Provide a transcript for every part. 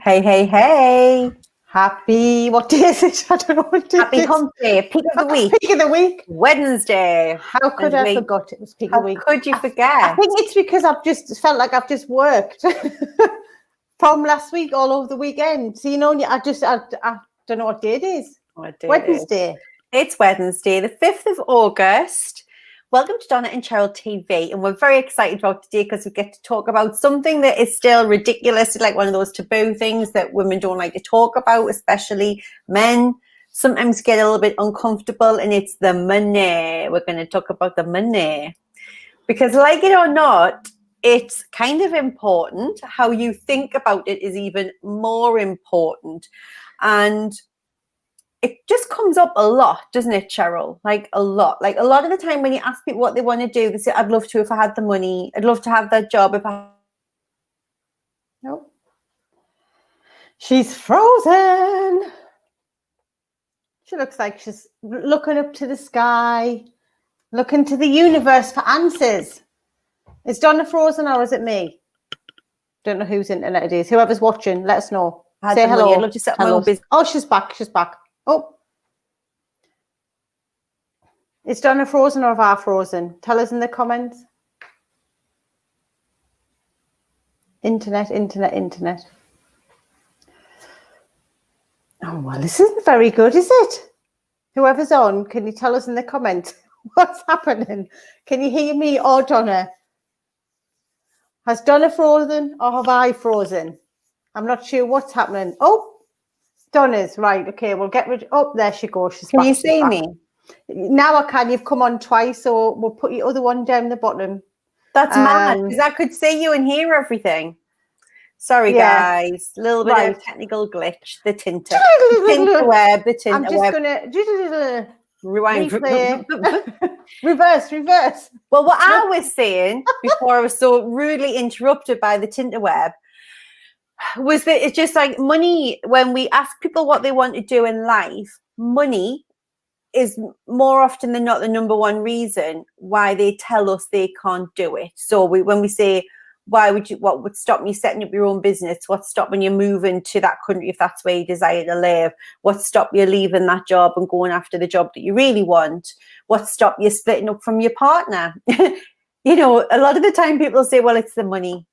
Hey, hey, hey. Happy, what day is it? I don't know what day Happy it is. hump day, peak of the week, Peak of the week. Wednesday. How could I forgot it was peak of How the week? could you I forget? think it's because I've just felt like I've just worked from last week all over the weekend. So, I don't know what day it is. What day it is. Wednesday. It's Wednesday, the 5th of August. Welcome to Donna and Cheryl TV. And we're very excited about today because we get to talk about something that is still ridiculous, like one of those taboo things that women don't like to talk about, especially men. Sometimes get a little bit uncomfortable, and it's the money. We're going to talk about the money. Because like it or not, it's kind of important. How you think about it is even more important. And it just comes up a lot, doesn't it, Cheryl? Like a lot. Like a lot of the time when you ask people what they want to do, they say, I'd love to if I had the money. I'd love to have that job if I... Nope. She's frozen. She looks like she's looking up to the sky, looking to the universe for answers. Is Donna frozen or is it me? Don't know whose internet it is. Whoever's watching, let us know. Say hello. I'd love to set my own business. Oh, she's back. She's back. Oh. Is Donna frozen or have I frozen? Tell us in the comments. Internet. Oh, well, this isn't very good, is it? Whoever's on, can you tell us in the comments what's happening? Can you hear me or Donna? Has Donna frozen or have I frozen? I'm not sure what's happening. Oh, Donna's right. Okay, we'll get rid. Oh, there she goes. She's Can back. you see me? Now I can. You've come on twice, so we'll put your other one down the bottom. That's mad because I could see you and hear everything. Sorry, guys. A little bit of technical glitch. The Tinter web. I'm just gonna rewind. Reverse. Well, what I was saying before I was so rudely interrupted by the Tinterweb was that it's just like money. When we ask people what they want to do in life, money is more often than not the number one reason why they tell us they can't do it. So when we say, what would stop you setting up your own business? What's stopping you moving to that country if that's where you desire to live? What's stopped you leaving that job and going after the job that you really want? What's stopped you splitting up from your partner? A lot of the time people say, well, it's the money.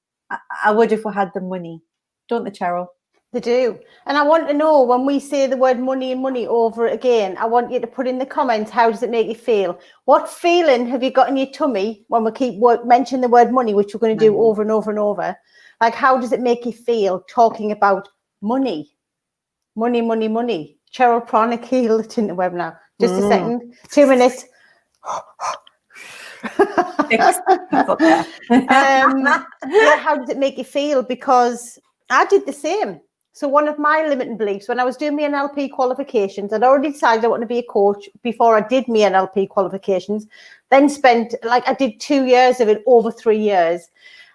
I would if we had the money. Don't they, Cheryl? They do. And I want to know, when we say the word money and money over again, I want you to put in the comments, how does it make you feel? What feeling have you got in your tummy when we keep mentioning the word money, which we're going to do over and over and over? Like, how does it make you feel talking about money? Money. Cheryl Pronicle, it's in the web now. Just a second. 2 minutes. How does it make you feel? Because I did the same. So one of my limiting beliefs, when I was doing my NLP qualifications, I'd already decided I wanted to be a coach before I did my NLP qualifications, then I did 2 years of it over 3 years.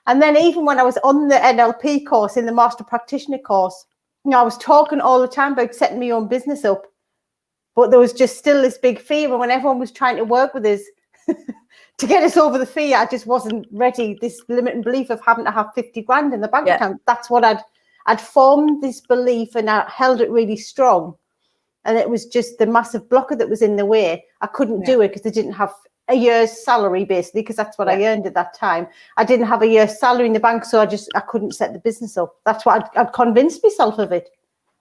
And then even when I was on the NLP course, in the Master Practitioner course, I was talking all the time about setting my own business up. But there was just still this big fear. And when everyone was trying to work with us to get us over the fear, I just wasn't ready. This limiting belief of having to have 50 grand in the bank account. That's what I'd formed this belief, and I held it really strong. And it was just the massive blocker that was in the way. I couldn't do it because I didn't have a year's salary, basically, because that's what I earned at that time. I didn't have a year's salary in the bank, so I couldn't set the business up. That's what I'd convinced myself of it.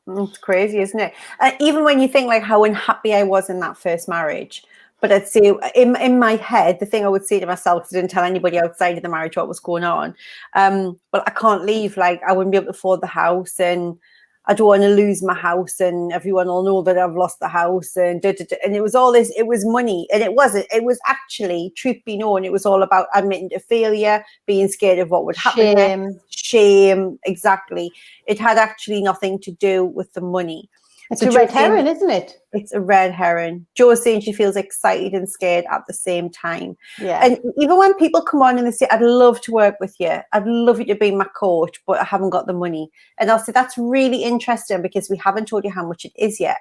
It's crazy, isn't it? Even when you think like how unhappy I was in that first marriage. But I'd say in my head, the thing I would say to myself, because I didn't tell anybody outside of the marriage what was going on, well, I can't leave. Like, I wouldn't be able to afford the house, and I don't want to lose my house, and everyone will know that I've lost the house, and and it was all this. It was money, and it wasn't. It was actually, truth be known, it was all about admitting to failure, being scared of what would happen. Shame, exactly. It had actually nothing to do with the money. It's a red herring, isn't it? It's a red herring. Jo's saying she feels excited and scared at the same time. Yeah. And even when people come on and they say, I'd love to work with you, I'd love you to be my coach, but I haven't got the money. And I'll say, that's really interesting because we haven't told you how much it is yet.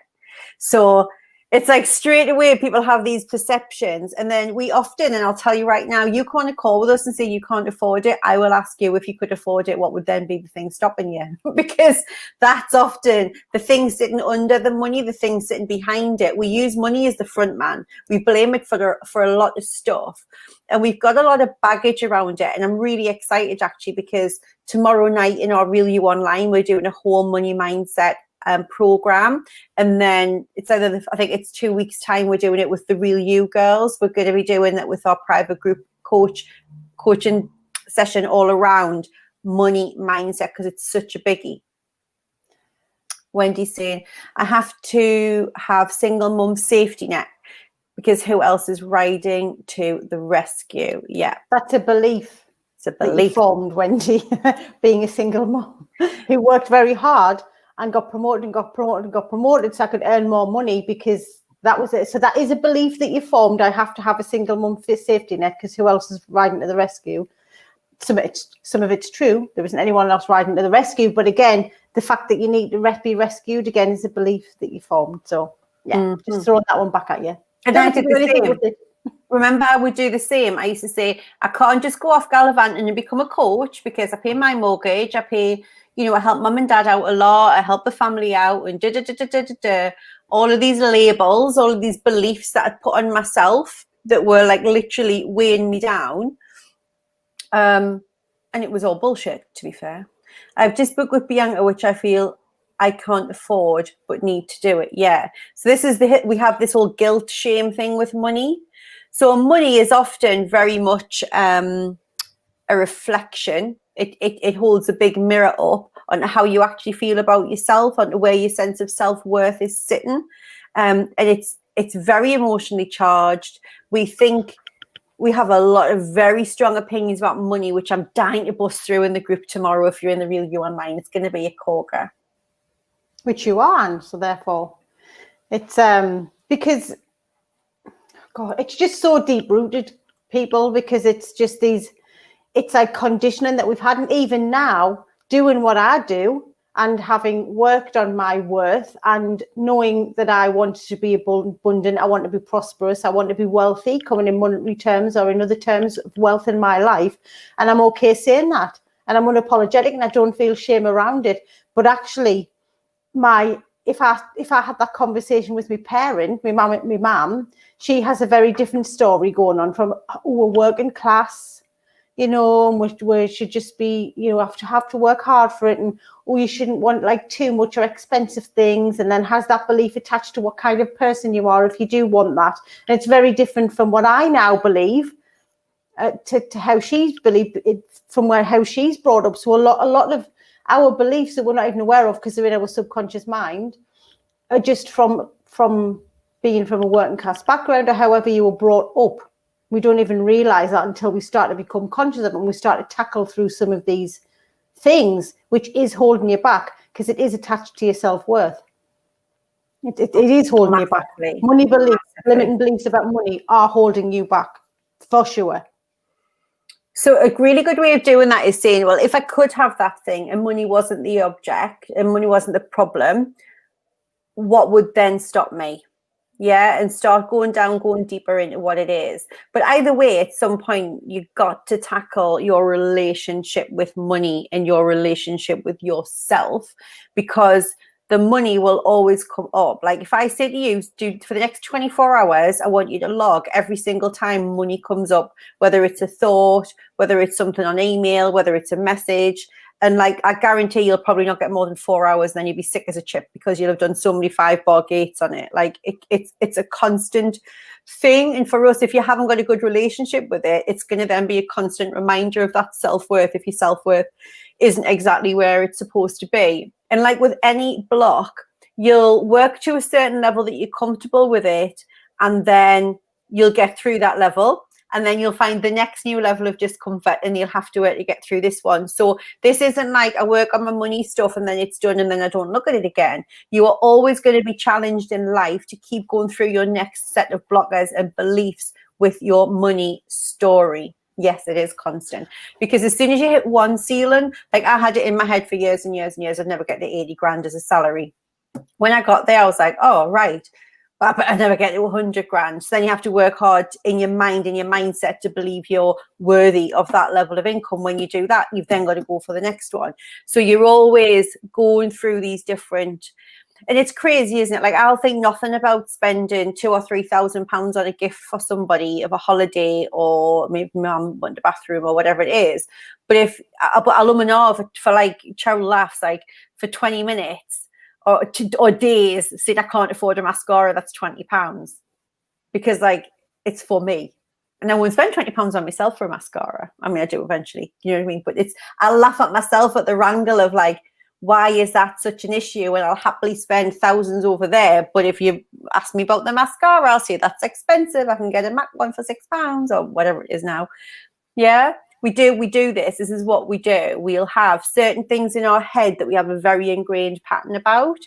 So It's like straight away people have these perceptions, and then we often, and I'll tell you right now, you can't call with us and say you can't afford it. I will ask you, if you could afford it, what would then be the thing stopping you? Because that's often the thing sitting under the money, the thing sitting behind it. We use money as the front man. We blame it for a lot of stuff, and we've got a lot of baggage around it. And I'm really excited actually, because tomorrow night in our Real You Online, we're doing a whole money mindset program, and then it's either I think it's 2 weeks time we're doing it with the Real You girls. We're going to be doing it with our private group coaching session all around money mindset, because it's such a biggie. Wendy's saying, I have to have single mum safety net because who else is riding to the rescue? Yeah, that's a belief. It's a belief formed, Wendy, being a single mum who worked very hard and got promoted and got promoted and got promoted so I could earn more money, because that was it. So that is a belief that you formed. I have to have a single mum safety net because who else is riding to the rescue? Some of it's true. There isn't anyone else riding to the rescue. But again, the fact that you need to be rescued again is a belief that you formed. So yeah, just throwing that one back at you. And I did the same. Remember, I would do the same. I used to say, I can't just go off gallivanting and become a coach because I pay my mortgage, I pay, I help mum and dad out a lot, I help the family out, and all of these labels, all of these beliefs that I'd put on myself that were like literally weighing me down. And it was all bullshit, to be fair. I've just booked with Bianca, which I feel I can't afford, but need to do it. Yeah. So this is we have this whole guilt, shame thing with money. So money is often very much a reflection. It holds a big mirror up on how you actually feel about yourself, on where your sense of self-worth is sitting. And it's very emotionally charged. We have a lot of very strong opinions about money, which I'm dying to bust through in the group tomorrow. If you're in the Real You Online, it's going to be a corker. Which you are, and so therefore it's because God, it's just so deep rooted, people, because it's just it's like conditioning that we've had. And even now, doing what I do and having worked on my worth and knowing that I want to be abundant, I want to be prosperous, I want to be wealthy, coming in monetary terms or in other terms of wealth in my life. And I'm okay saying that. And I'm unapologetic and I don't feel shame around it. But actually, if I had that conversation with my parent, my mum, she has a very different story going on from a working class, where should just be, have to work hard for it, and you shouldn't want like too much or expensive things, and then has that belief attached to what kind of person you are if you do want that. And it's very different from what I now believe to how she's believed it, from how she's brought up. So a lot of our beliefs that we're not even aware of because they're in our subconscious mind are just from being from a working class background or however you were brought up. We don't even realize that until we start to become conscious of it and we start to tackle through some of these things, which is holding you back because it is attached to your self-worth. It is holding you back. Money beliefs, limiting beliefs about money are holding you back for sure. So a really good way of doing that is saying, well, if I could have that thing and money wasn't the object and money wasn't the problem, what would then stop me? Yeah, and start going deeper into what it is. But either way, at some point, you've got to tackle your relationship with money and your relationship with yourself, because the money will always come up. Like if I say to you, dude, for the next 24 hours, I want you to log every single time money comes up, whether it's a thought, whether it's something on email, whether it's a message. And like, I guarantee you'll probably not get more than 4 hours, and then you'll be sick as a chip because you'll have done so many 5-bar gates on it. Like it's a constant thing. And for us, if you haven't got a good relationship with it, it's going to then be a constant reminder of that self-worth if your self-worth isn't exactly where it's supposed to be. And like with any block, you'll work to a certain level that you're comfortable with it, and then you'll get through that level. And then you'll find the next new level of discomfort, and you'll have to work to get through this one. So this isn't like I work on my money stuff and then it's done and then I don't look at it again. You are always going to be challenged in life to keep going through your next set of blockers and beliefs with your money story. Yes, it is constant, because as soon as you hit one ceiling, like I had it in my head for years and years and years, I'd never get to 80 grand as a salary. When I got there, I was like, oh, right. but I never get to 100 grand. So then you have to work hard in your mind, in your mindset, to believe you're worthy of that level of income. When you do that, you've then got to go for the next one. So you're always going through these different, and it's crazy, isn't it? Like, I'll think nothing about spending £2,000 or £3,000 on a gift for somebody of a holiday, or maybe mum went to the bathroom or whatever it is. But if I'll for like Cheryl laughs, like for 20 minutes or days, said I can't afford a mascara that's £20, because like it's for me. And I won't spend £20 on myself for a mascara. I mean, I do eventually, you know what I mean? But I laugh at myself at the wrangle of like, why is that such an issue? And I'll happily spend thousands over there. But if you ask me about the mascara, I'll say that's expensive. I can get a MAC one for £6 or whatever it is now. Yeah, we do this. This is what we do. We'll have certain things in our head that we have a very ingrained pattern about.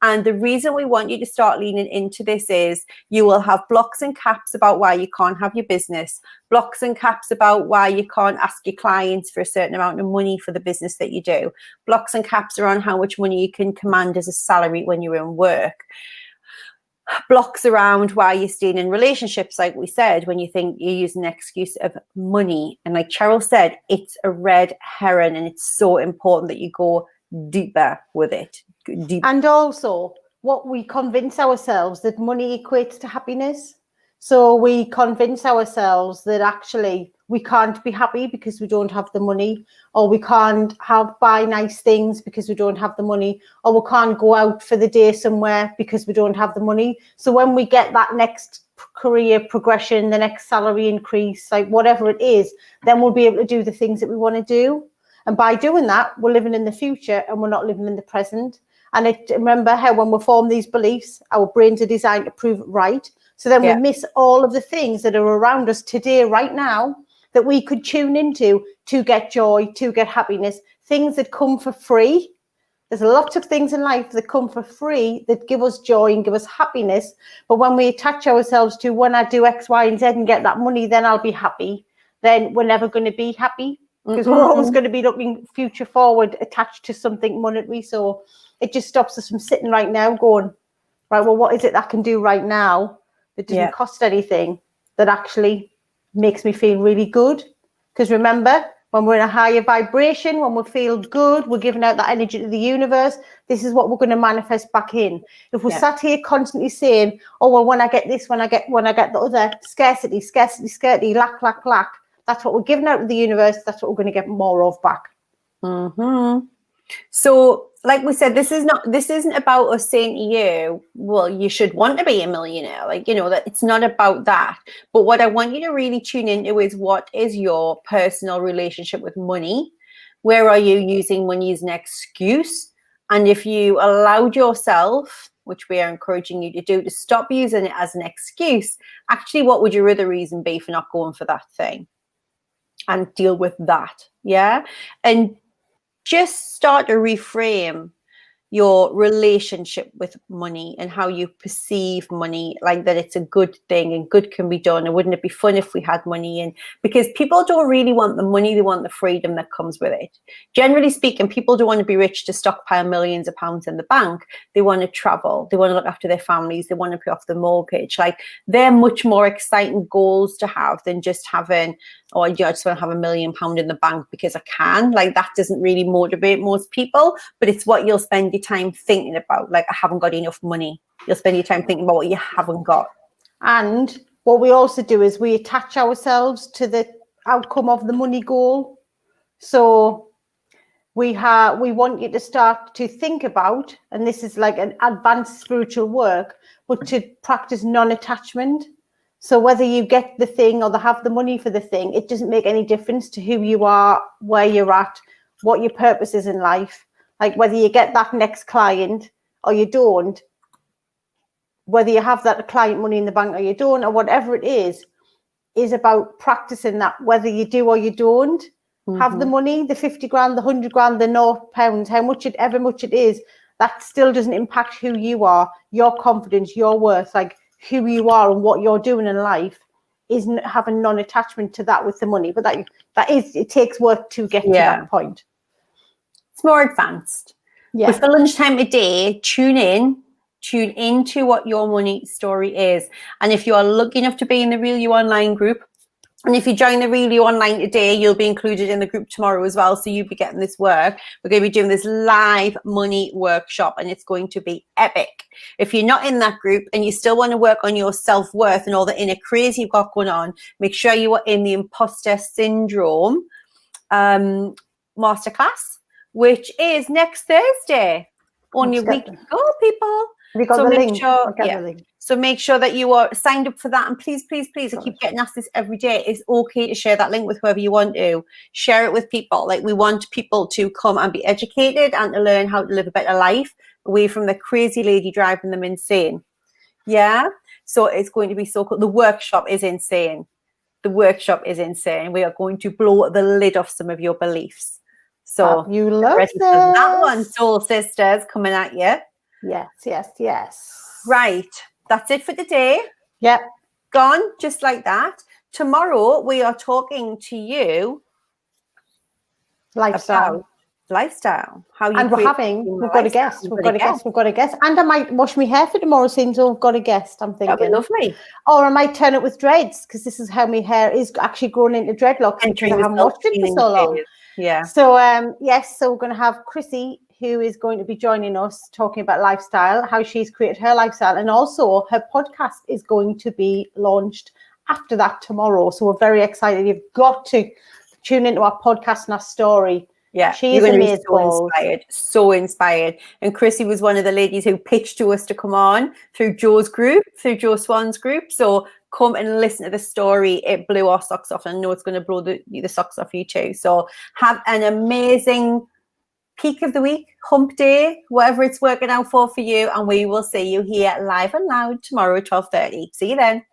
And the reason we want you to start leaning into this is you will have blocks and caps about why you can't have your business, blocks and caps about why you can't ask your clients for a certain amount of money for the business that you do, blocks and caps around how much money you can command as a salary when you're in work, blocks around why you're staying in relationships, like we said, when you think you're using an excuse of money. And like Cheryl said, it's a red herring, and it's so important that you go deeper with it. And also, what we convince ourselves that money equates to happiness. So we convince ourselves that actually we can't be happy because we don't have the money, or we can't buy nice things because we don't have the money, or we can't go out for the day somewhere because we don't have the money. So when we get that next career progression, the next salary increase, like whatever it is, then we'll be able to do the things that we want to do. And by doing that, we're living in the future and we're not living in the present. And remember how when we form these beliefs, our brains are designed to prove it right. So then we miss all of the things that are around us today, right now, that we could tune into to get joy, to get happiness, things that come for free. There's lots of things in life that come for free that give us joy and give us happiness. But when we attach ourselves to, when I do X, Y, and Z and get that money, then I'll be happy, then we're never going to be happy, because we're always going to be looking future forward, attached to something monetary. So it just stops us from sitting right now going, right, well, what is it that I can do right now that doesn't cost anything, that actually makes me feel really good? Because remember, when we're in a higher vibration, when we feel good, we're giving out that energy to the universe. This is what we're going to manifest back in. If we're sat here constantly saying, oh, well, when I get this, when I get the other, scarcity, lack, that's what we're giving out to the universe. That's what we're going to get more of back. So, like we said, this isn't about us saying to you, well, you should want to be a millionaire. Like, you know, that it's not about that. But what I want you to really tune into is, what is your personal relationship with money? Where are you using money as an excuse? And if you allowed yourself, which we are encouraging you to do, to stop using it as an excuse, actually, what would your other reason be for not going for that thing? And deal with that. Yeah. And just start to reframe your relationship with money and how you perceive money, like that it's a good thing and good can be done. And wouldn't it be fun if we had money in? Because people don't really want the money, they want the freedom that comes with it. Generally speaking, people don't want to be rich to stockpile millions of pounds in the bank. They want to travel, they want to look after their families, they want to pay off the mortgage. Like, they're much more exciting goals to have than just having, oh, I just want to have £1 million in the bank because I can. Like, that doesn't really motivate most people, but it's what you'll spend your time thinking about. Like, I haven't got enough money. You'll spend your time thinking about what you haven't got. And what we also do is we attach ourselves to the outcome of the money goal. So we want you to start to think about, and this is like an advanced spiritual work, but to practice non-attachment. So whether you get the thing or have the money for the thing, it doesn't make any difference to who you are, where you're at, what your purpose is in life. Like, whether you get that next client or you don't, whether you have that client money in the bank or you don't, or whatever it is about practicing that, whether you do or you don't have the money, the 50 grand, the 100 grand, the £0, how much ever much it is, that still doesn't impact who you are, your confidence, your worth, like who you are and what you're doing in life. Isn't having non-attachment to that with the money. But it takes work to get to that point. It's more advanced. Yeah. But for lunchtime today, tune in tune into what your money story is. And if you are lucky enough to be in the Real You Online group, and if you join the Real You Online today, you'll be included in the group tomorrow as well. So you'll be getting this work. We're going to be doing this live money workshop, and it's going to be epic. If you're not in that group and you still want to work on your self-worth and all the inner crazy you've got going on, make sure you are in the imposter syndrome masterclass, which is next Thursday. Only a week to go, people. Have you got the link? The link. So make sure that you are signed up for that. And please, please, please, I keep getting asked this every day. It's okay to share that link with whoever you want to. Share it with people. Like, we want people to come and be educated and to learn how to live a better life away from the crazy lady driving them insane. Yeah? So it's going to be so cool. The workshop is insane. The workshop is insane. We are going to blow the lid off some of your beliefs. So you love ready for that one, Soul Sisters, coming at you. Yes, yes, yes. Right. That's it for today. Yep. Gone, just like that. Tomorrow we are talking to you lifestyle. How you and we've got a guest. We've got a guest. And I might wash my hair for tomorrow, since we've got a guest, I'm thinking. That'd be lovely. Or I might turn it with dreads, because this is how my hair is actually growing into dreadlocks, because I haven't watched it for so long. Yeah. So yes, so we're going to have Chrissy, who is going to be joining us, talking about lifestyle, how she's created her lifestyle, and also her podcast is going to be launched after that tomorrow. So we're very excited. You've got to tune into our podcast and our story. Yeah, she's going to be so inspired. And Chrissy was one of the ladies who pitched to us to come on through Joe's group, through Joe Swan's group. So come and listen to the story. It blew our socks off, and I know it's going to blow the socks off you too. So have an amazing peak of the week, hump day, whatever it's working out for you, and we will see you here live and loud tomorrow at 12:30. See you then.